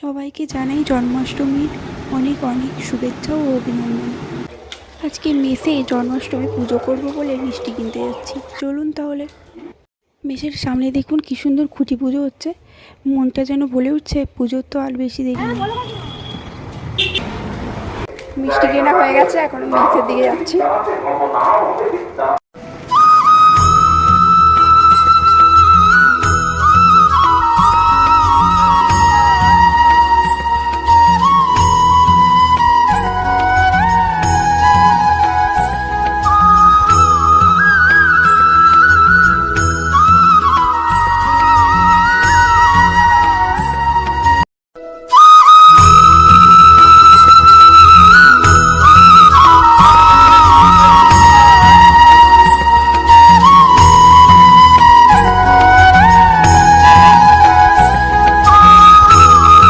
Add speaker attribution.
Speaker 1: সবাইকে জানাই জন্মাষ্টমীর অনেক অনেক শুভেচ্ছা ও অভিনন্দন। আজকে মেসে জন্মাষ্টমী পুজো করব বলে মিষ্টি কিনতে যাচ্ছি, চলুন তাহলে। মেসের সামনে দেখুন কি সুন্দর খুঁটি পুজো হচ্ছে, মনটা যেন বলে উঠছে পুজোর তো আর বেশি দেরি নেই। মিষ্টি কেনা হয়ে গেছে, এখন মেসের দিকে যাচ্ছি।